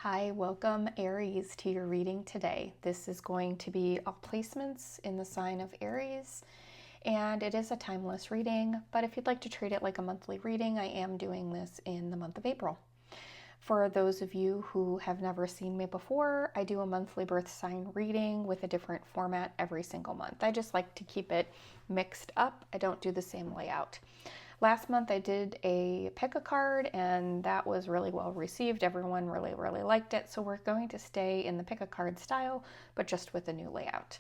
Hi, welcome Aries to your reading today. This is going to be all placements in the sign of Aries, and it is a timeless reading, but if you'd like to treat it like a monthly reading, I am doing this in the month of April. For those of you who have never seen me before, I do a monthly birth sign reading with a different format every single month. I just like to keep it mixed up. I don't do the same layout. Last month I did a pick a card and that was really well received. Everyone really liked it. So we're going to stay in the pick a card style, but just with a new layout.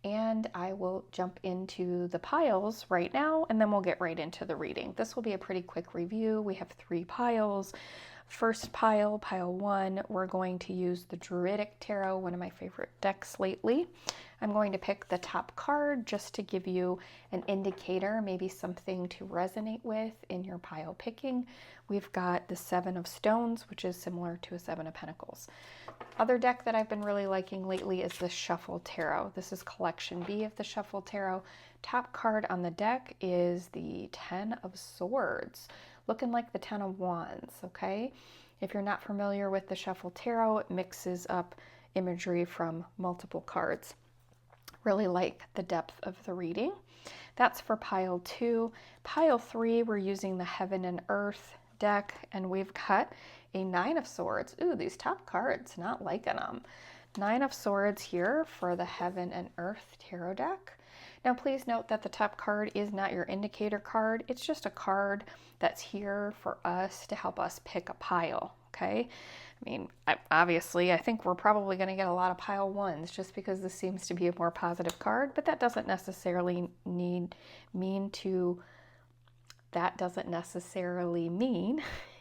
And I will jump into the piles right now and then we'll get right into the reading. This will be a pretty quick review. We have 3 piles. First pile, pile 1, we're going to use the Druidic Tarot, one of my favorite decks lately. I'm going to pick the top card just to give you an indicator, maybe something to resonate with in your pile picking. We've got the 7 of Stones, which is similar to a 7 of Pentacles. Other deck that I've been really liking lately is the Shuffle Tarot. This is collection B of the Shuffle Tarot. Top card on the deck is the 10 of Swords, looking like the 10 of Wands, okay? If you're not familiar with the Shuffle Tarot, it mixes up imagery from multiple cards. Really like the depth of the reading. That's for pile 2. Pile 3, we're using the Heaven and Earth deck, and we've got a 9 of Swords. Ooh, these top cards, not liking them. 9 of Swords here for the Heaven and Earth tarot deck. Now please note that the top card is not your indicator card. It's just a card that's here for us to help us pick a pile, okay? I mean, obviously, I think we're probably going to get a lot of pile 1s just because this seems to be a more positive card, but that doesn't necessarily mean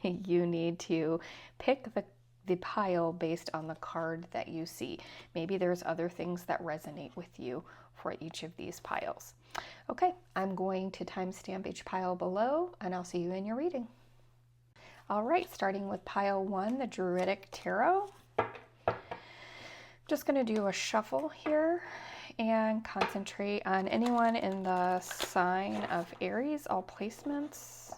you need to pick the pile based on the card that you see. Maybe there's other things that resonate with you for each of these piles. Okay, I'm going to timestamp each pile below, and I'll see you in your reading. All right, starting with pile 1, the Druidic Tarot. Just going to do a shuffle here and concentrate on anyone in the sign of Aries, all placements.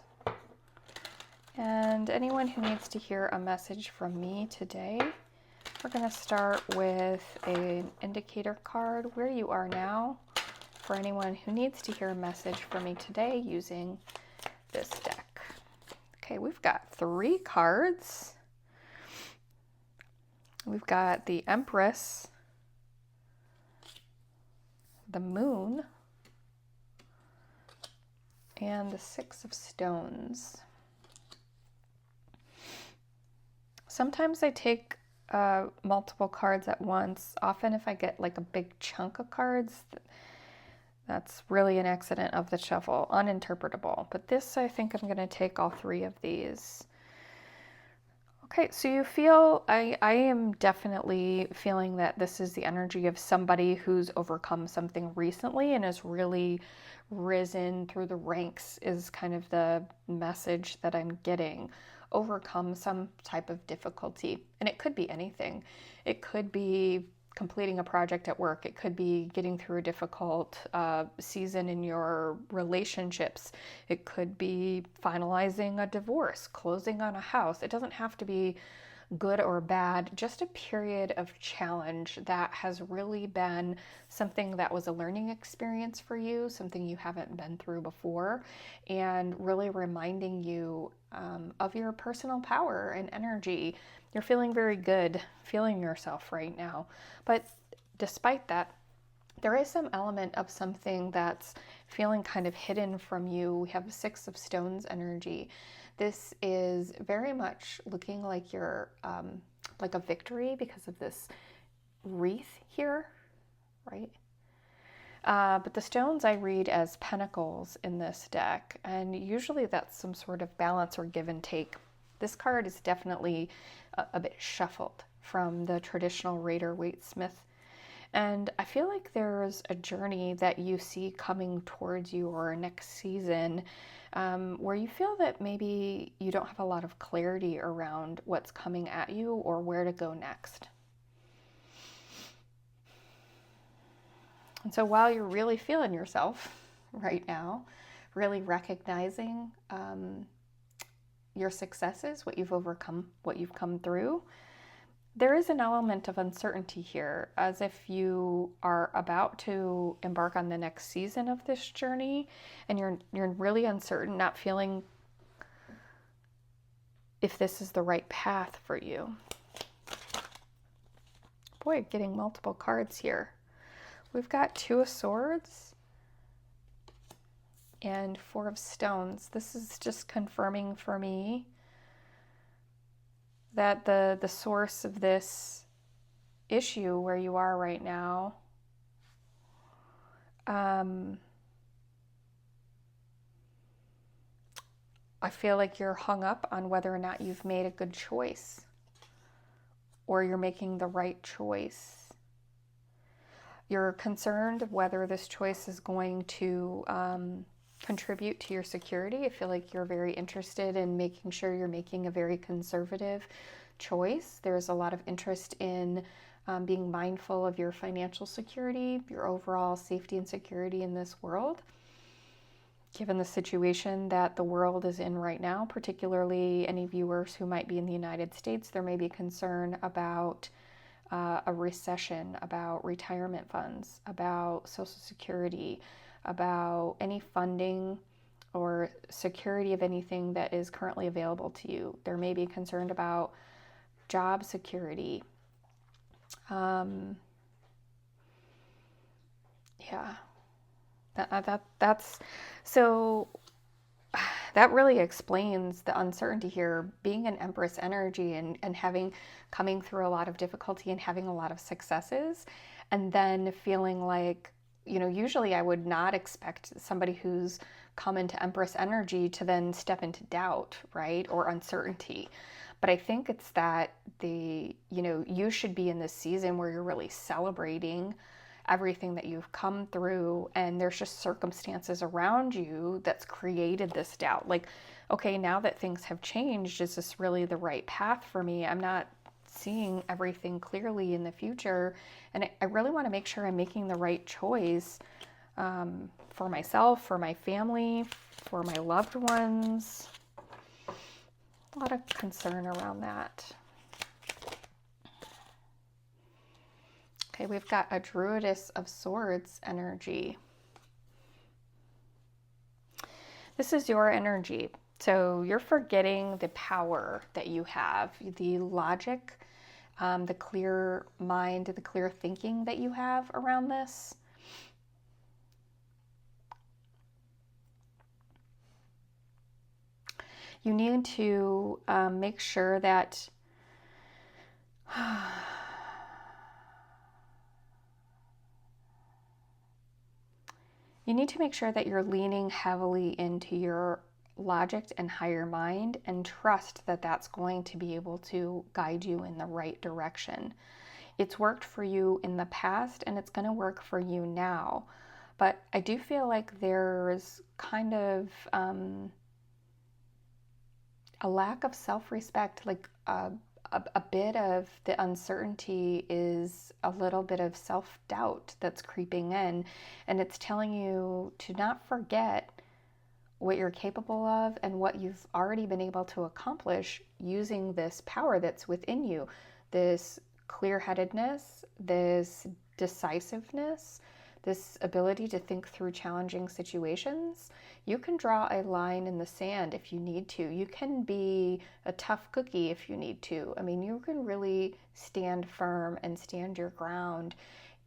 And anyone who needs to hear a message from me today. We're going to start with an indicator card, where you are now, for anyone who needs to hear a message from me today using this deck. Okay, we've got 3 cards. We've got the Empress, the Moon, and the 6 of Stones. Sometimes I take multiple cards at once. Often if I get like a big chunk of cards, that's really an accident of the shuffle, uninterpretable. But this, I think I'm going to take all 3 of these. Okay, so you feel, I am definitely feeling that this is the energy of somebody who's overcome something recently and has really risen through the ranks, is kind of the message that I'm getting. Overcome some type of difficulty, and it could be anything. It could be completing a project at work. It could be getting through a difficult season in your relationships. It could be finalizing a divorce, closing on a house. It doesn't have to be good or bad, just a period of challenge that has really been something that was a learning experience for you, something you haven't been through before, and really reminding you of your personal power and energy. You're feeling very good, feeling yourself right now. But despite that, there is some element of something that's feeling kind of hidden from you. We have 6 of Stones energy. This is very much looking like you're like a victory because of this wreath here, right? But the stones I read as pentacles in this deck, and usually that's some sort of balance or give and take. This card is definitely a bit shuffled from the traditional Rider-Waite-Smith. And I feel like there's a journey that you see coming towards you, or next season, where you feel that maybe you don't have a lot of clarity around what's coming at you or where to go next. And so while you're really feeling yourself right now, really recognizing your successes, what you've overcome, what you've come through, there is an element of uncertainty here, as if you are about to embark on the next season of this journey, and you're really uncertain, not feeling if this is the right path for you. Boy, getting multiple cards here. We've got Two of Swords and Four of Stones. This is just confirming for me that the source of this issue where you are right now, I feel like you're hung up on whether or not you've made a good choice or you're making the right choice. You're concerned whether this choice is going to contribute to your security. I feel like you're very interested in making sure you're making a very conservative choice. There's a lot of interest in being mindful of your financial security, your overall safety and security in this world. Given the situation that the world is in right now, particularly any viewers who might be in the United States, there may be concern about a recession, about retirement funds, about Social Security, about any funding or security of anything that is currently available to you. There may be concern about job security. Yeah. That's so that really explains the uncertainty here. Being an Empress energy and coming through a lot of difficulty and having a lot of successes, and then feeling like, usually I would not expect somebody who's come into Empress energy to then step into doubt, right? Or uncertainty. But I think it's that you should be in this season where you're really celebrating everything that you've come through, and there's just circumstances around you that's created this doubt. Like, okay, now that things have changed, is this really the right path for me? I'm not seeing everything clearly in the future, and I really want to make sure I'm making the right choice for myself, for my family, for my loved ones. A lot of concern around that. Okay, we've got a Druidess of Swords energy. This is your energy. So you're forgetting the power that you have, the logic, the clear mind, the clear thinking that you have around this. You need to make sure that you're leaning heavily into your logic and higher mind, and trust that that's going to be able to guide you in the right direction. It's worked for you in the past, and it's going to work for you now. But I do feel like there's kind of a lack of self-respect, like a bit of the uncertainty is a little bit of self-doubt that's creeping in, and it's telling you to not forget what you're capable of and what you've already been able to accomplish using this power that's within you, this clear-headedness, this decisiveness, this ability to think through challenging situations. You can draw a line in the sand if you need to. You can be a tough cookie if you need to. I mean, you can really stand firm and stand your ground.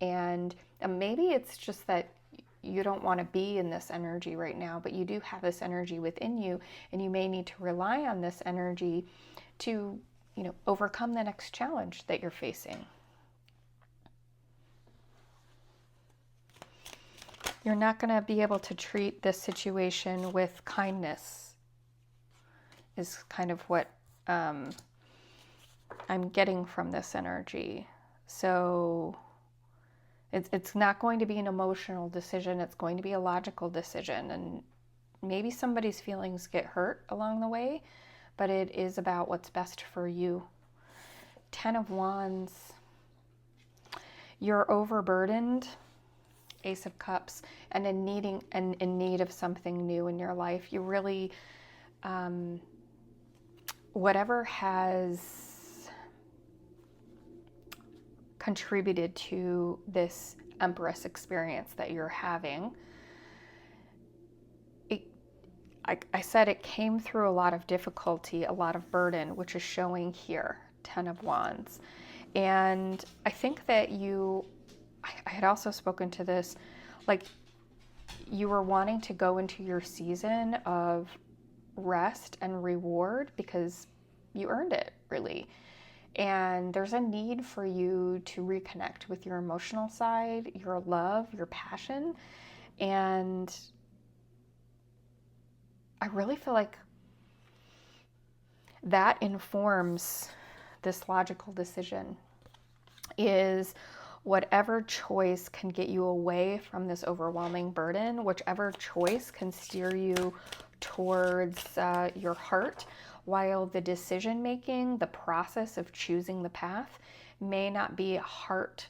And maybe it's just that you don't want to be in this energy right now, but you do have this energy within you, and you may need to rely on this energy to, overcome the next challenge that you're facing. You're not going to be able to treat this situation with kindness, is kind of what I'm getting from this energy. So it's not going to be an emotional decision. It's going to be a logical decision. And maybe somebody's feelings get hurt along the way, but it is about what's best for you. 10 of Wands. You're overburdened. Ace of Cups, and in need of something new in your life. You really, whatever has contributed to this Empress experience that you're having. I said it came through a lot of difficulty, a lot of burden, which is showing here, 10 of Wands. And I think that I had also spoken to this, like you were wanting to go into your season of rest and reward because you earned it, really. And there's a need for you to reconnect with your emotional side, your love, your passion. And I really feel like that informs this logical decision, is whatever choice can get you away from this overwhelming burden, whichever choice can steer you towards your heart, while the decision making, the process of choosing the path may not be a heart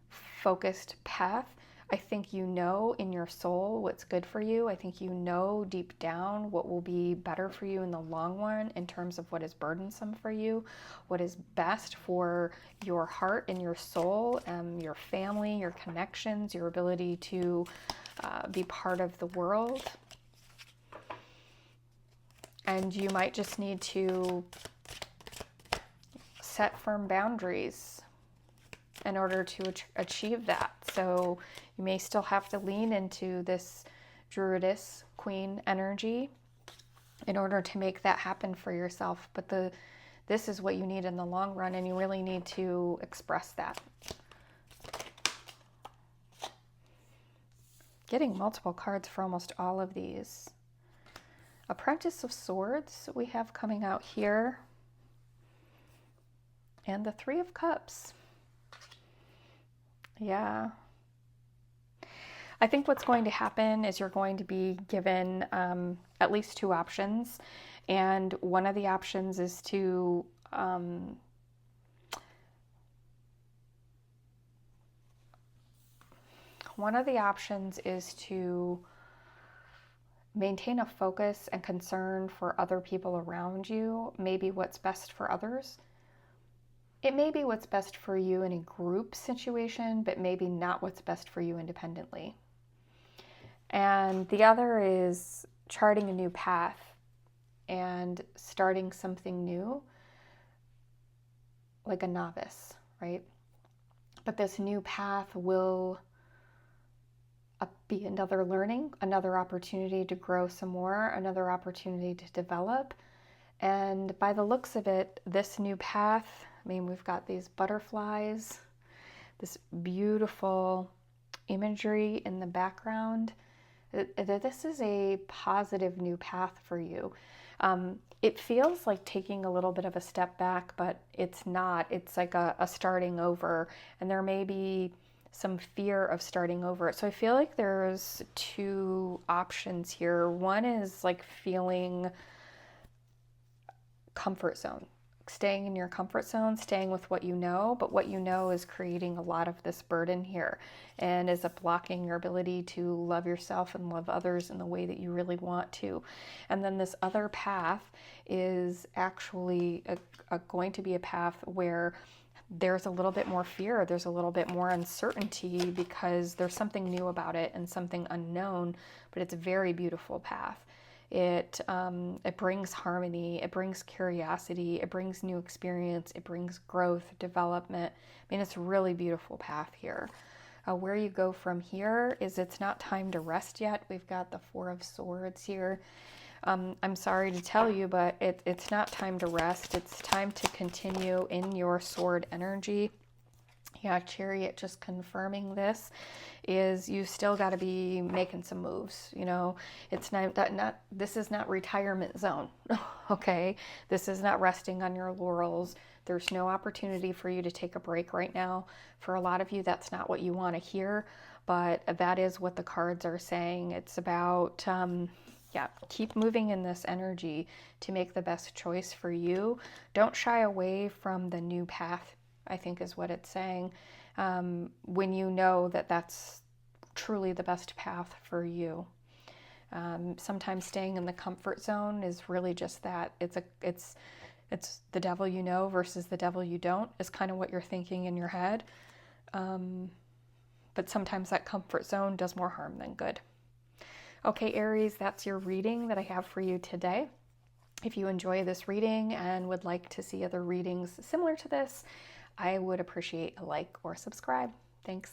focused path. I think you know in your soul what's good for you. I think you know deep down what will be better for you in the long run in terms of what is burdensome for you, what is best for your heart and your soul, your family, your connections, your ability to be part of the world. And you might just need to set firm boundaries in order to achieve that. So you may still have to lean into this Druidess Queen energy in order to make that happen for yourself. But this is what you need in the long run, and you really need to express that. Getting multiple cards for almost all of these. Apprentice of Swords we have coming out here. And the Three of Cups. Yeah. I think what's going to happen is you're going to be given at least two options. And one of the options is to maintain a focus and concern for other people around you, maybe what's best for others. It may be what's best for you in a group situation, but maybe not what's best for you independently. And the other is charting a new path and starting something new, like a novice, right? But this new path will be another learning, another opportunity to grow some more, another opportunity to develop. And by the looks of it, this new path, I mean, we've got these butterflies, this beautiful imagery in the background. This is a positive new path for you. It feels like taking a little bit of a step back, but it's not. It's like a starting over, and there may be some fear of starting over. So I feel like there's two options here. One is like feeling comfort zone, staying in your comfort zone, staying with what you know, but what you know is creating a lot of this burden here and is blocking your ability to love yourself and love others in the way that you really want to. And then this other path is actually going to be a path where there's a little bit more fear, there's a little bit more uncertainty because there's something new about it and something unknown, but it's a very beautiful path. It brings harmony, it brings curiosity, it brings new experience, it brings growth, development. I mean, it's a really beautiful path here. Where you go from here is it's not time to rest yet. We've got the Four of Swords here. I'm sorry to tell you, but it's not time to rest. It's time to continue in your sword energy. Yeah, Chariot just confirming this is you still got to be making some moves. You know, it's not this is not retirement zone. Okay, this is not resting on your laurels. There's no opportunity for you to take a break right now. For a lot of you, that's not what you want to hear, but that is what the cards are saying. It's about keep moving in this energy to make the best choice for you. Don't shy away from the new path, I think is what it's saying, when you know that that's truly the best path for you. Sometimes staying in the comfort zone is really just that. It's the devil you know versus the devil you don't is kind of what you're thinking in your head. But sometimes that comfort zone does more harm than good. Okay, Aries, that's your reading that I have for you today. If you enjoy this reading and would like to see other readings similar to this, I would appreciate a like or subscribe. Thanks.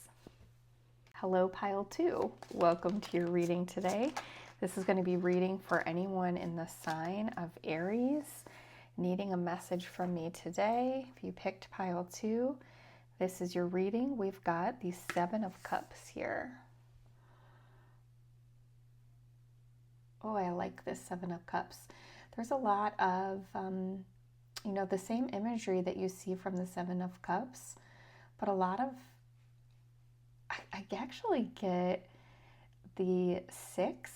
Hello, Pile 2. Welcome to your reading today. This is going to be reading for anyone in the sign of Aries needing a message from me today. If you picked Pile 2, this is your reading. We've got the Seven of Cups here. Oh, I like this Seven of Cups. There's a lot of, the same imagery that you see from the Seven of Cups, but a lot of, I actually get the Six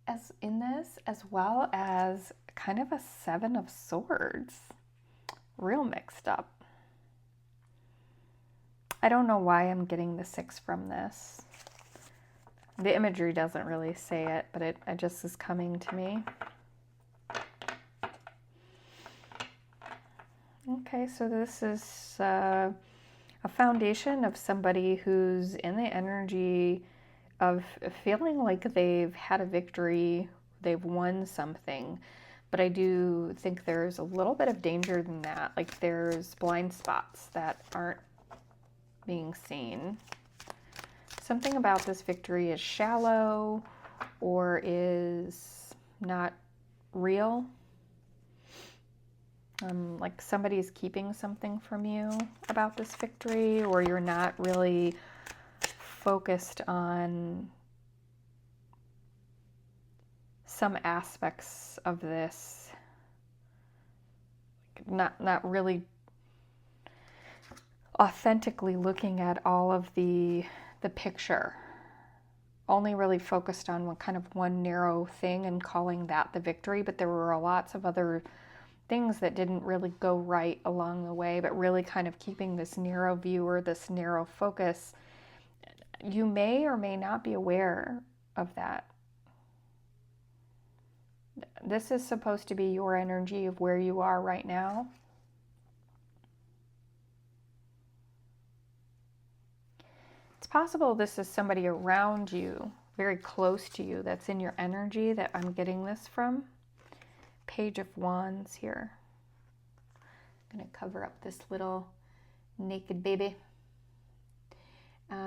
as in this, as well as kind of a Seven of Swords. Real mixed up. I don't know why I'm getting the Six from this. The imagery doesn't really say it, but it just is coming to me. Okay, so this is a foundation of somebody who's in the energy of feeling like they've had a victory, they've won something. But I do think there's a little bit of danger in that. Like there's blind spots that aren't being seen. Something about this victory is shallow or is not real. Like somebody's keeping something from you about this victory, or you're not really focused on some aspects of this. Not really authentically looking at all of the picture. Only really focused on one narrow thing and calling that the victory, but there were lots of other things that didn't really go right along the way, but really kind of keeping this narrow view or this narrow focus. You may or may not be aware of that. This is supposed to be your energy of where you are right now. It's possible this is somebody around you, very close to you, that's in your energy that I'm getting this from. Page of Wands here. I'm going to cover up this little naked baby.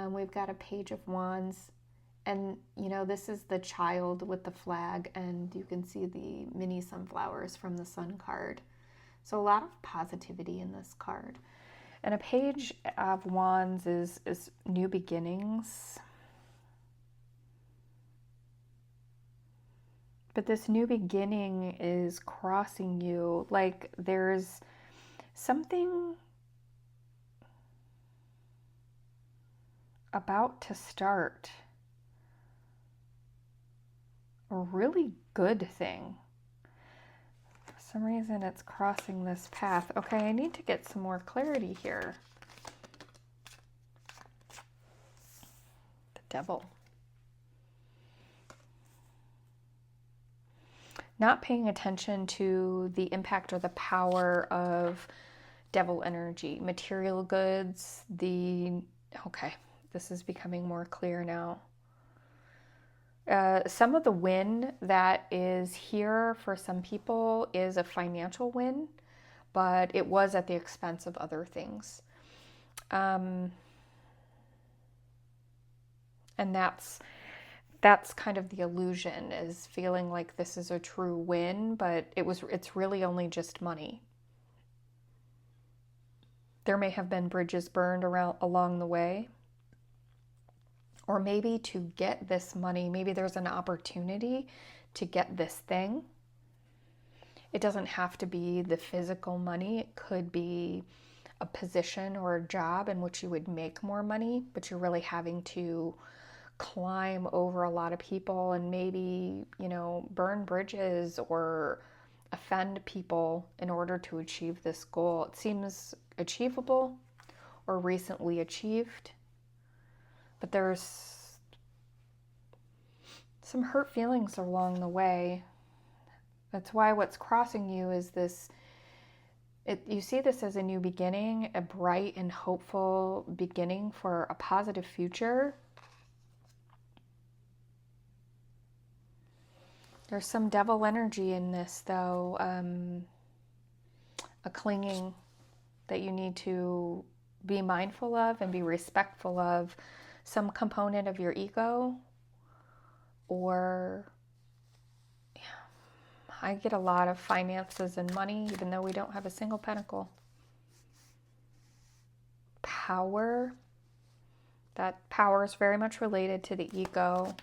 We've got a Page of Wands, and this is the child with the flag, and you can see the mini sunflowers from the Sun card. So a lot of positivity in this card. And a Page of Wands is new beginnings. But this new beginning is crossing you, like there's something about to start. A really good thing. For some reason it's crossing this path. Okay, I need to get some more clarity here. The Devil. Not paying attention to the impact or the power of devil energy, material goods, okay, this is becoming more clear now. Some of the win that is here for some people is a financial win, but it was at the expense of other things. And that's kind of the illusion, is feeling like this is a true win, but it's really only just money. There may have been bridges burned along the way. Or maybe to get this money, maybe there's an opportunity to get this thing. It doesn't have to be the physical money. It could be a position or a job in which you would make more money, but you're really having to climb over a lot of people and maybe, burn bridges or offend people in order to achieve this goal. It seems achievable or recently achieved, but there's some hurt feelings along the way. That's why what's crossing you is this You see this as a new beginning, a bright and hopeful beginning for a positive future. There's some devil energy in this, though, a clinging that you need to be mindful of and be respectful of, some component of your ego. Or I get a lot of finances and money, even though we don't have a single pentacle. Power. That power is very much related to the ego,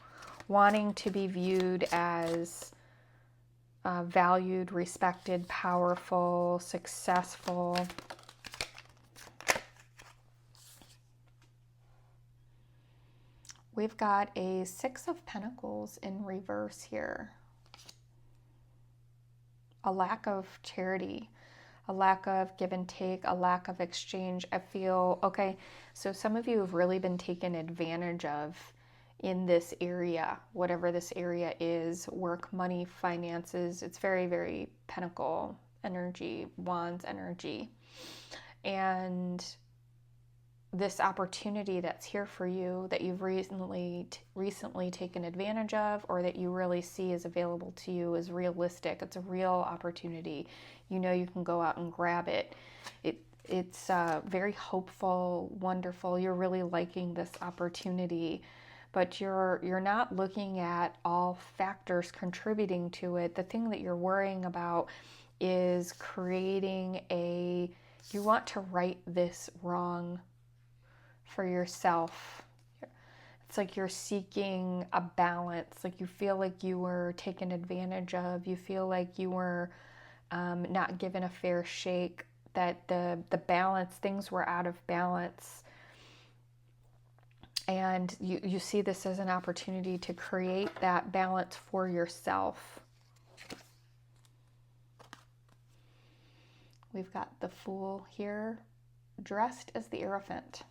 wanting to be viewed as valued, respected, powerful, successful. We've got a Six of Pentacles in reverse here. A lack of charity, a lack of give and take, a lack of exchange. I feel, okay, so some of you have really been taken advantage of in this area, whatever this area is, work, money, finances. It's very, very pentacle energy, wands energy. And this opportunity that's here for you that you've recently taken advantage of, or that you really see is available to you, is realistic. It's a real opportunity. You know you can go out and grab it. It's very hopeful, wonderful. You're really liking this opportunity, but you're not looking at all factors contributing to it. The thing that you're worrying about is creating you want to right this wrong for yourself. It's like you're seeking a balance, like you feel like you were taken advantage of, you feel like you were not given a fair shake, that the balance, things were out of balance. And you see this as an opportunity to create that balance for yourself. We've got the Fool here, dressed as the Hierophant.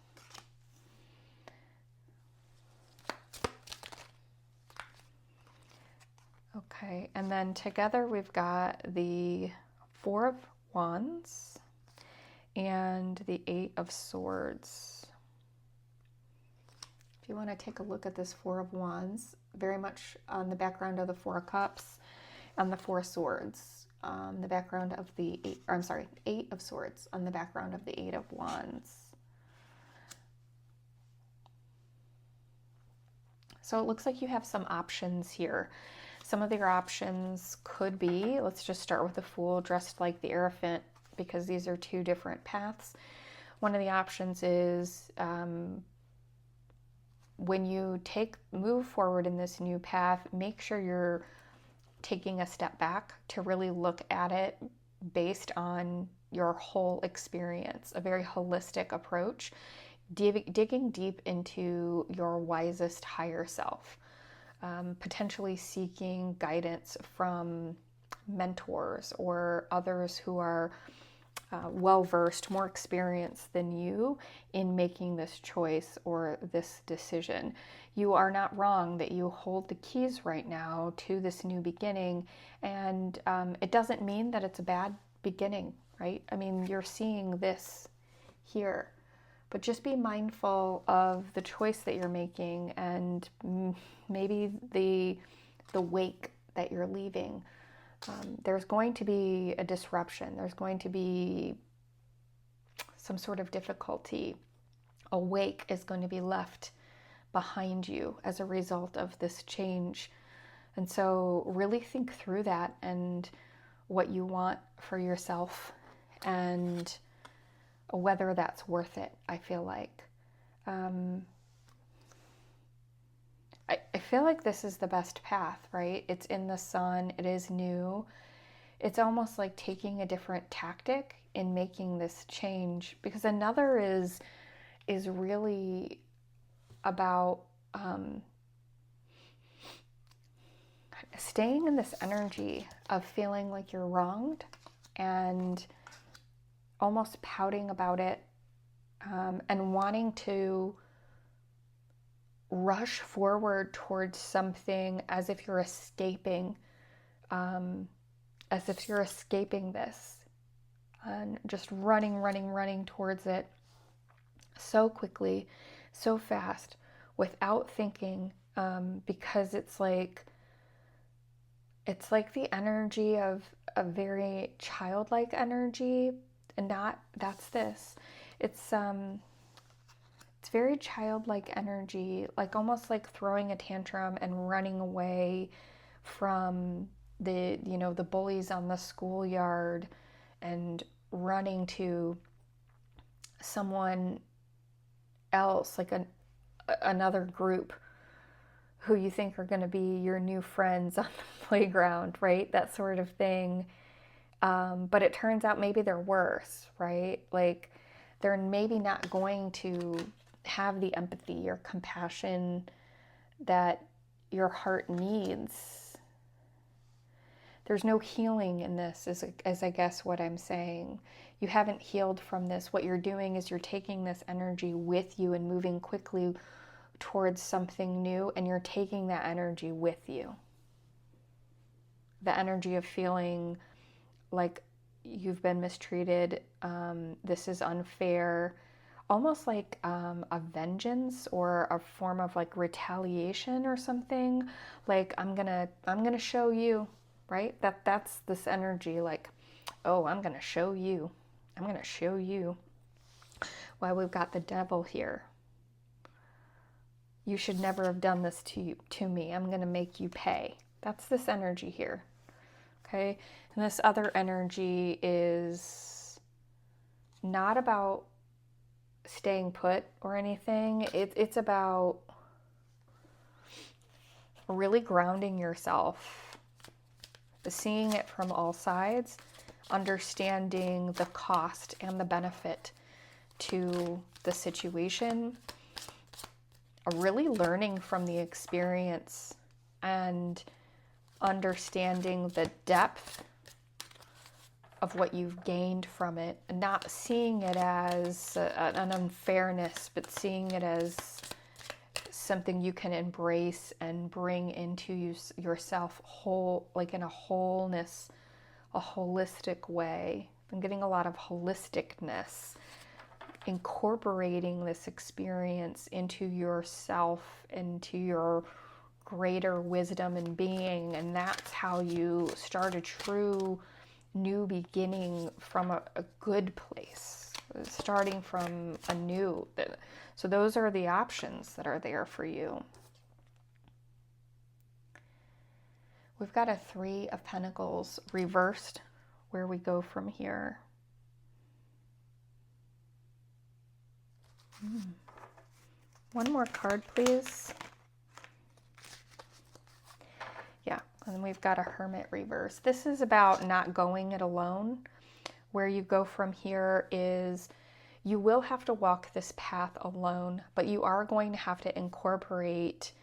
Okay, and then together we've got the Four of Wands and the Eight of Swords. If you want to take a look at this Four of Wands, very much on the background of the Four of Cups and the Four of Swords, the background of the Eight of Swords on the background of the Eight of Wands. So it looks like you have some options here. Some of your options could be, let's just start with the Fool dressed like the Hierophant, because these are two different paths. One of the options is when you move forward in this new path, make sure you're taking a step back to really look at it based on your whole experience, a very holistic approach, digging deep into your wisest higher self, potentially seeking guidance from mentors or others who are well-versed, more experienced than you in making this choice or this decision. You are not wrong that you hold the keys right now to this new beginning, and it doesn't mean that it's a bad beginning, right? I mean, you're seeing this here, but just be mindful of the choice that you're making and maybe the wake that you're leaving. There's going to be a disruption. There's going to be some sort of difficulty. A wake is going to be left behind you as a result of this change. And so really think through that and what you want for yourself and whether that's worth it, I feel like. I feel like this is the best path, right? It's in the sun, it is new. It's almost like taking a different tactic in making this change, because another is really about staying in this energy of feeling like you're wronged and almost pouting about it, and wanting to rush forward towards something as if you're escaping this. and just running towards it so quickly, so fast, without thinking, because it's like the energy of a very childlike energy, and not that's this. It's very childlike energy, like almost like throwing a tantrum and running away from the bullies on the schoolyard, and running to someone else, like another group who you think are going to be your new friends on the playground, right? That sort of thing. But it turns out maybe they're worse, right? Like they're maybe not going to have the empathy or compassion that your heart needs. There's no healing in this, as I guess what I'm saying. You haven't healed from this. What you're doing is you're taking this energy with you and moving quickly towards something new, and you're taking that energy with you. The energy of feeling like you've been mistreated, this is unfair, almost like a vengeance or a form of like retaliation or something. Like I'm gonna show you, right? That's this energy, like, oh, I'm gonna show you. I'm gonna show you. Why, we've got the devil here. You should never have done this to me. I'm gonna make you pay. That's this energy here. Okay? And this other energy is not about staying put or anything. It's about really grounding yourself, seeing it from all sides, understanding the cost and the benefit to the situation, really learning from the experience and understanding the depth of what you've gained from it, and not seeing it as an unfairness, but seeing it as something you can embrace and bring into yourself whole, like in a wholeness, a holistic way. I'm getting a lot of holisticness, incorporating this experience into yourself, into your greater wisdom and being, and that's how you start a true new beginning from a good place, starting from anew. So those are the options that are there for you. We've got a 3 of Pentacles reversed, where we go from here. One more card, please. Yeah, and then we've got a Hermit reverse. This is about not going it alone. Where you go from here is you will have to walk this path alone, but you are going to have to incorporate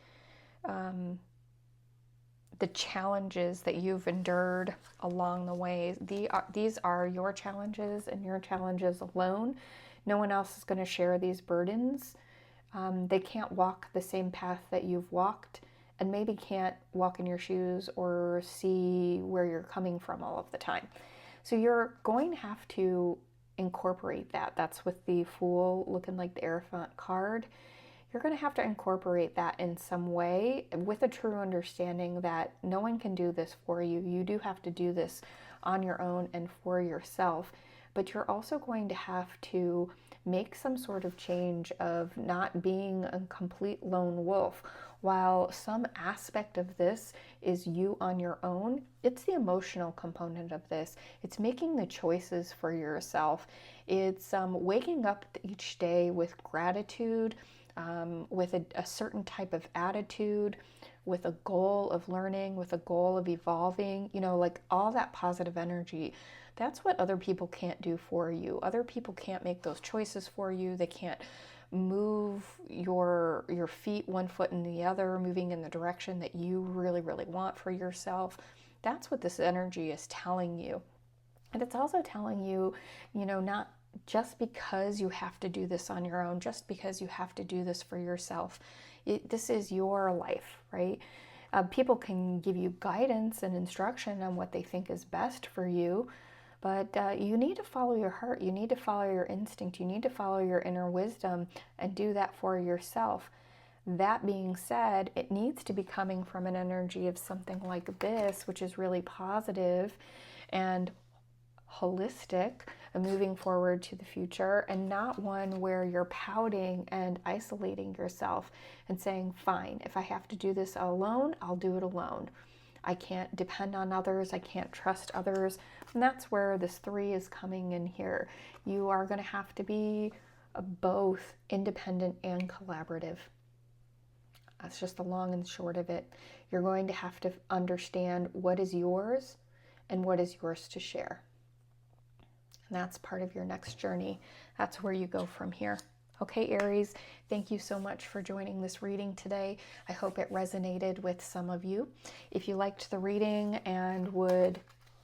the challenges that you've endured along the way. These are your challenges and your challenges alone. No one else is going to share these burdens. They can't walk the same path that you've walked, and maybe can't walk in your shoes or see where you're coming from all of the time. So you're going to have to incorporate that. That's with the Fool looking like the Hierophant card. You're going to have to incorporate that in some way, with a true understanding that no one can do this for you. You do have to do this on your own and for yourself. But you're also going to have to make some sort of change of not being a complete lone wolf. While some aspect of this is you on your own, it's the emotional component of this. It's making the choices for yourself. It's waking up each day with gratitude, with a certain type of attitude, with a goal of learning, with a goal of evolving, like all that positive energy. That's what other people can't do for you. Other people can't make those choices for you. They can't move your feet one foot in the other, moving in the direction that you really, really want for yourself. That's what this energy is telling you. And it's also telling you, not just because you have to do this on your own, just because you have to do this for yourself. This is your life, right? People can give you guidance and instruction on what they think is best for you, But you need to follow your heart. You need to follow your instinct. You need to follow your inner wisdom and do that for yourself. That being said, it needs to be coming from an energy of something like this, which is really positive and holistic and moving forward to the future, and not one where you're pouting and isolating yourself and saying, fine, if I have to do this alone, I'll do it alone. I can't depend on others. I can't trust others. And that's where this 3 is coming in here. You are going to have to be both independent and collaborative. That's just the long and short of it. You're going to have to understand what is yours and what is yours to share. And that's part of your next journey. That's where you go from here. Okay, Aries, thank you so much for joining this reading today. I hope it resonated with some of you. If you liked the reading and would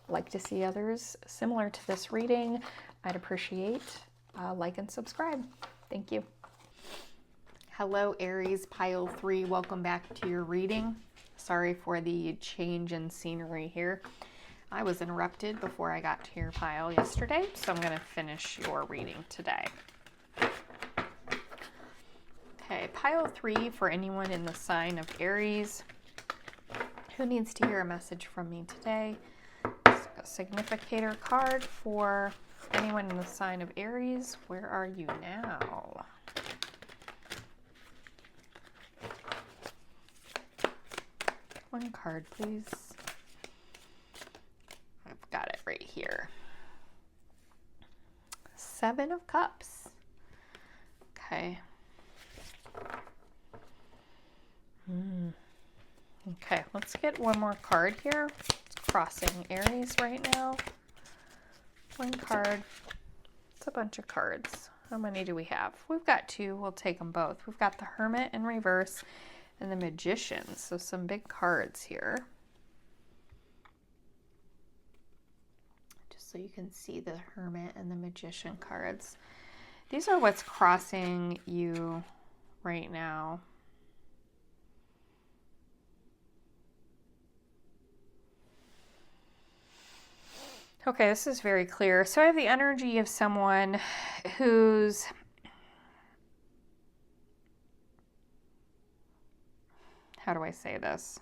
like to see others similar to this reading, I'd appreciate like and subscribe. Thank you. Hello, Aries, pile 3. Welcome back to your reading. Sorry for the change in scenery here. I was interrupted before I got to your pile yesterday, so I'm going to finish your reading today. Okay, pile 3 for anyone in the sign of Aries who needs to hear a message from me today. A significator card for anyone in the sign of Aries. Where are you now? One card, please. I've got it right here. 7 of Cups. Okay. Okay, let's get one more card here. It's crossing Aries right now. One card. It's a bunch of cards. How many do we have? We've got 2. We'll take them both. We've got the Hermit in reverse and the Magician. So some big cards here. Just so you can see the Hermit and the Magician cards. These are what's crossing you right now. Okay, this is very clear. So I have the energy of someone who's how do I say this?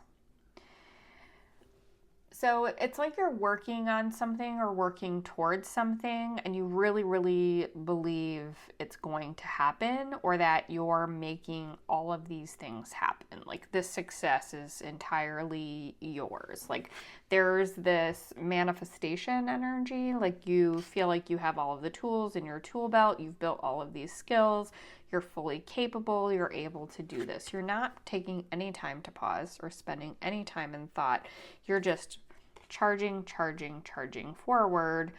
So it's like you're working on something or working towards something and you really, really believe it's going to happen, or that you're making all of these things happen. Like this success is entirely yours. Like there's this manifestation energy, like you feel like you have all of the tools in your tool belt. You've built all of these skills. You're fully capable. You're able to do this. You're not taking any time to pause or spending any time in thought. You're just charging forward,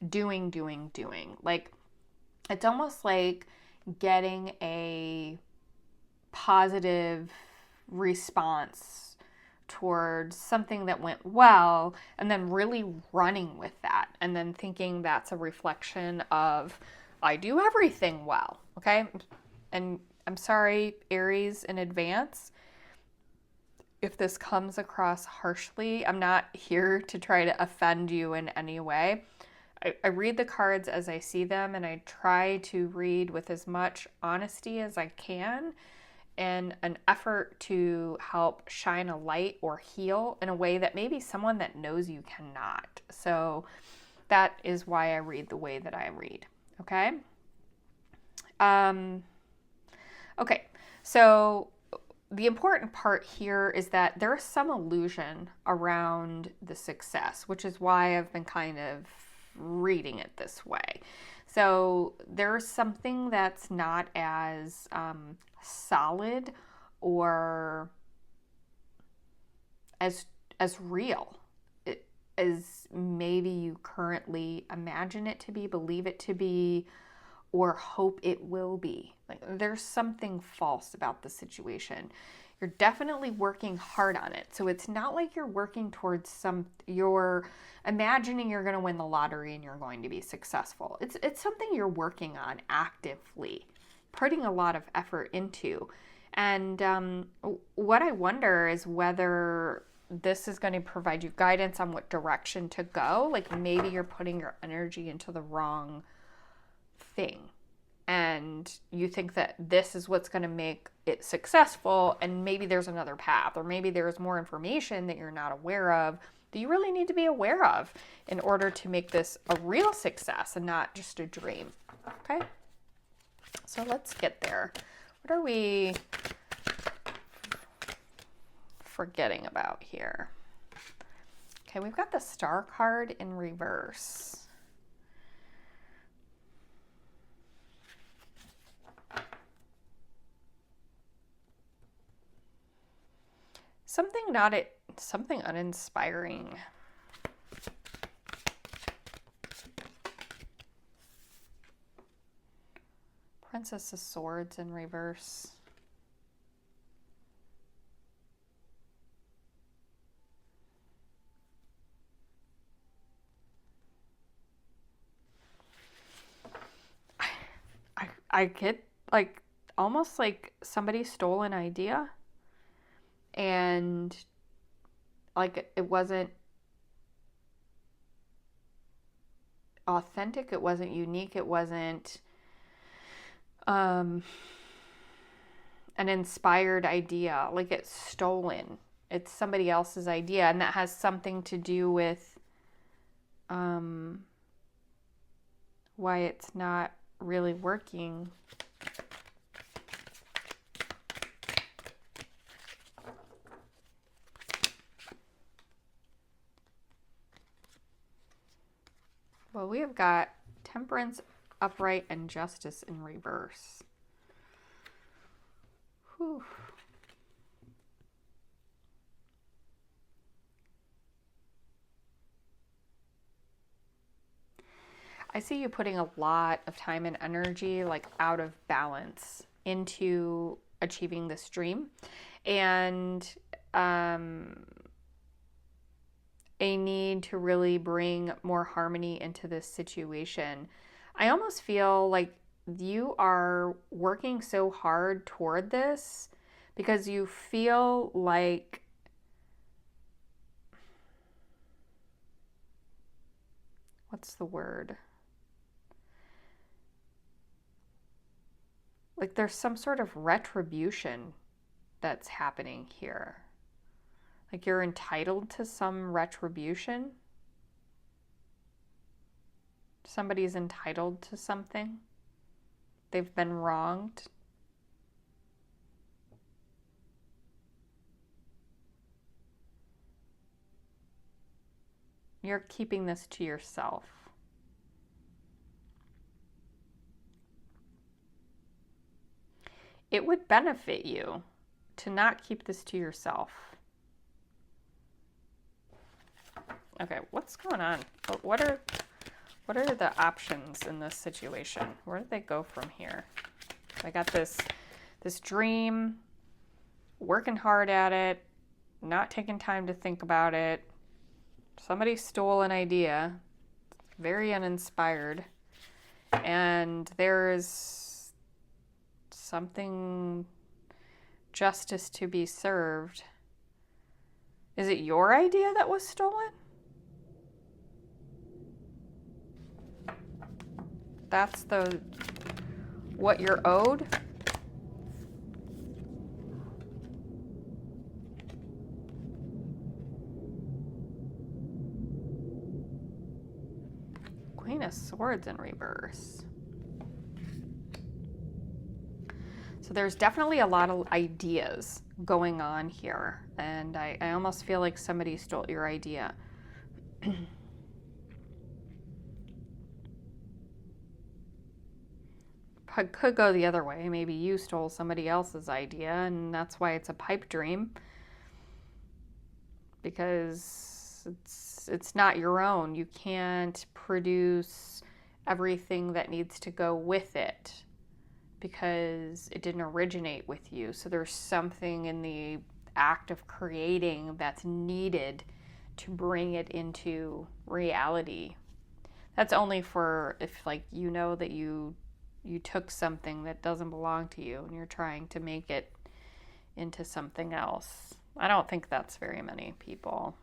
doing. Like it's almost like getting a positive response towards something that went well and then really running with that and then thinking that's a reflection of I do everything well. Okay. And I'm sorry, Aries, in advance if this comes across harshly. I'm not here to try to offend you in any way. I read the cards as I see them, and I try to read with as much honesty as I can and an effort to help shine a light or heal in a way that maybe someone that knows you cannot. So that is why I read the way that I read. Okay? Okay, so the important part here is that there is some illusion around the success, which is why I've been kind of reading it this way. So there's something that's not as solid or as real as maybe you currently imagine it to be, believe it to be, or hope it will be. Like there's something false about the situation. You're definitely working hard on it. So it's not like you're working towards you're imagining you're going to win the lottery and you're going to be successful. It's something you're working on actively, putting a lot of effort into. And what I wonder is whether this is going to provide you guidance on what direction to go. Like maybe you're putting your energy into the wrong thing and you think that this is what's going to make it successful, and maybe there's another path, or maybe there's more information that you're not aware of that you really need to be aware of in order to make this a real success and not just a dream. Okay, so let's get there. What are we forgetting about here? Okay, we've got the Star card in reverse. Something uninspiring. Princess of Swords in reverse. I get like almost like somebody stole an idea and like it wasn't authentic, it wasn't unique, it wasn't an inspired idea. Like it's stolen. It's somebody else's idea, and that has something to do with why it's not really working. Well, we have got Temperance, Upright, and Justice in reverse. Whew. I see you putting a lot of time and energy, like out of balance, into achieving this dream. And a need to really bring more harmony into this situation. I almost feel like you are working so hard toward this because you feel like what's the word? Like there's some sort of retribution that's happening here. Like you're entitled to some retribution. Somebody's entitled to something. They've been wronged. You're keeping this to yourself. It would benefit you to not keep this to yourself. Okay, what's going on? What are the options in this situation? Where do they go from here? I got this dream, working hard at it, not taking time to think about it. Somebody stole an idea, very uninspired, and there's something, justice to be served. Is it your idea that was stolen? That's what you're owed? Queen of Swords in reverse. So there's definitely a lot of ideas going on here, and I almost feel like somebody stole your idea. Could go the other way. Maybe you stole somebody else's idea, and that's why it's a pipe dream, because it's not your own. You can't produce everything that needs to go with it because it didn't originate with you. So there's something in the act of creating that's needed to bring it into reality. That's only for if, like, you know that you took something that doesn't belong to you and you're trying to make it into something else. I don't think that's very many people.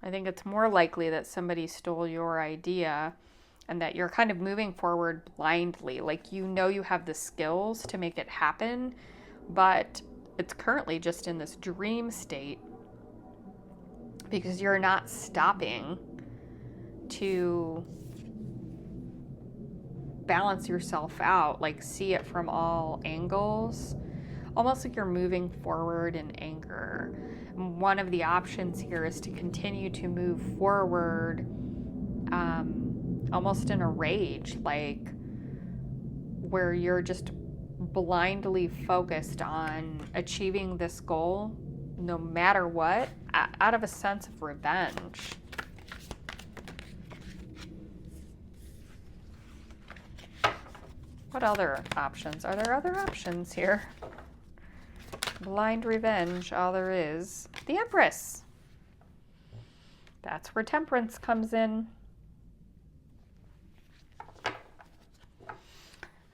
I think it's more likely that somebody stole your idea and that you're kind of moving forward blindly. Like, you know, you have the skills to make it happen, but it's currently just in this dream state because you're not stopping to balance yourself out, like see it from all angles, almost like you're moving forward in anger. One of the options here is to continue to move forward almost in a rage, like where you're just blindly focused on achieving this goal no matter what, out of a sense of revenge. What other options? Are there other options here? Blind revenge, all there is. The Empress. That's where temperance comes in.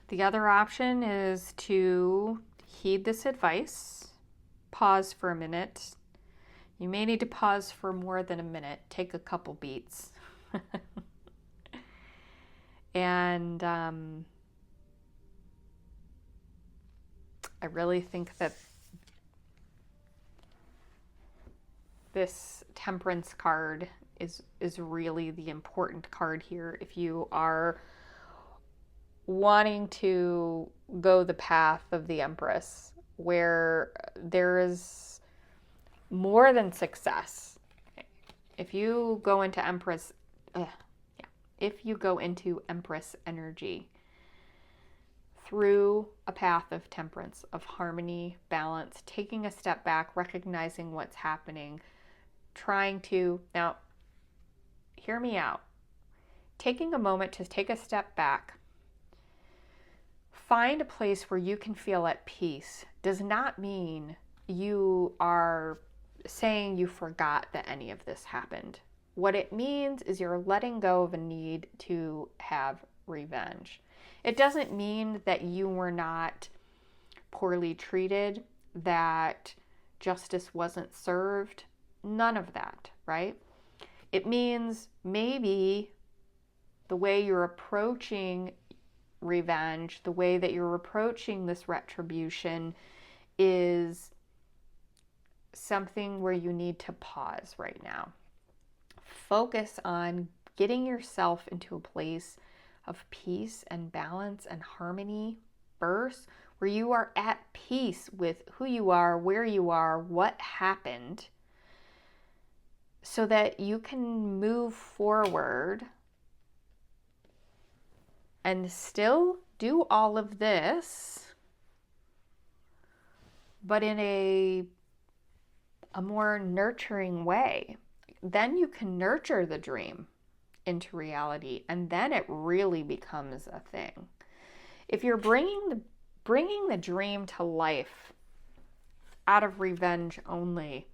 The other option is to heed this advice. Pause for a minute. You may need to pause for more than a minute. Take a couple beats. And I really think that this temperance card is really the important card here if you are wanting to go the path of the Empress, where there is more than success. If you go into Empress energy through a path of temperance, of harmony, balance, taking a step back, recognizing what's happening, trying to, now, hear me out. Taking a moment to take a step back, find a place where you can feel at peace does not mean you are saying you forgot that any of this happened. What it means is you're letting go of a need to have revenge. It doesn't mean that you were not poorly treated, that justice wasn't served. None of that, right? It means maybe the way you're approaching revenge, the way that you're approaching this retribution is something where you need to pause right now. Focus on getting yourself into a place of peace and balance and harmony first, where you are at peace with who you are, where you are, what happened, so that you can move forward and still do all of this, but in a more nurturing way. Then you can nurture the dream into reality, and then it really becomes a thing. If you're bringing the dream to life out of revenge only,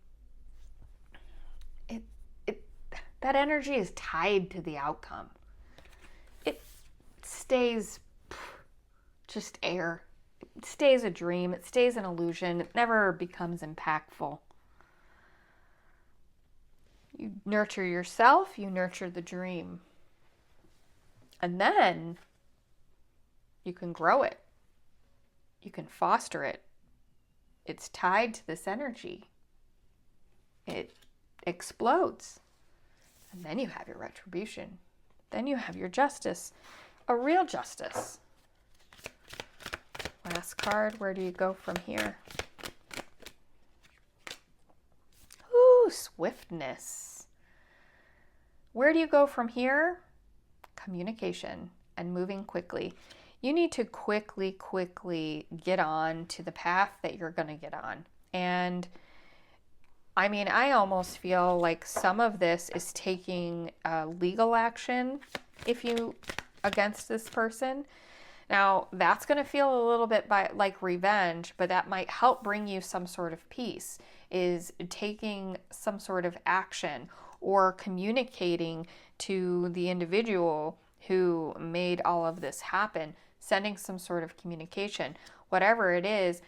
that energy is tied to the outcome. It stays just air. It stays a dream. It stays an illusion. It never becomes impactful. You nurture yourself, you nurture the dream. And then you can grow it. You can foster it. It's tied to this energy. It explodes. And then you have your retribution. Then you have your justice. A real justice. Last card, where do you go from here? Ooh, swiftness. Where do you go from here? Communication and moving quickly. You need to quickly get on to the path that you're going to get on. And I mean, I almost feel like some of this is taking legal action against this person. Now, that's going to feel a little bit like revenge, but that might help bring you some sort of peace, is taking some sort of action or communicating to the individual who made all of this happen, sending some sort of communication. Whatever it is,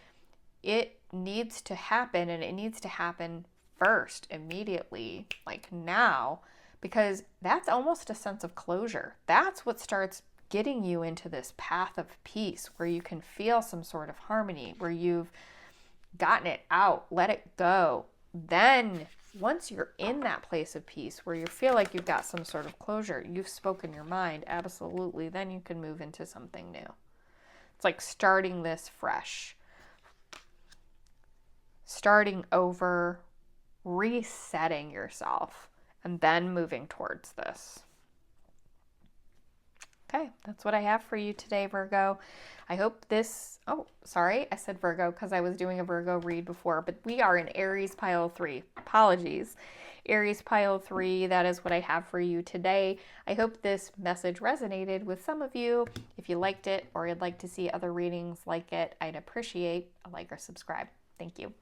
it needs to happen, and it needs to happen first, immediately, like now, because that's almost a sense of closure. That's what starts getting you into this path of peace where you can feel some sort of harmony, where you've gotten it out, let it go. Then once you're in that place of peace where you feel like you've got some sort of closure, you've spoken your mind, absolutely, then you can move into something new. It's like starting this fresh, starting over, resetting yourself, and then moving towards this. Okay, that's what I have for you today, Virgo. I hope this, oh, sorry, I said Virgo because I was doing a Virgo read before, but we are in Aries pile 3. Apologies. Aries pile 3, that is what I have for you today. I hope this message resonated with some of you. If you liked it or you'd like to see other readings like it, I'd appreciate a like or subscribe. Thank you.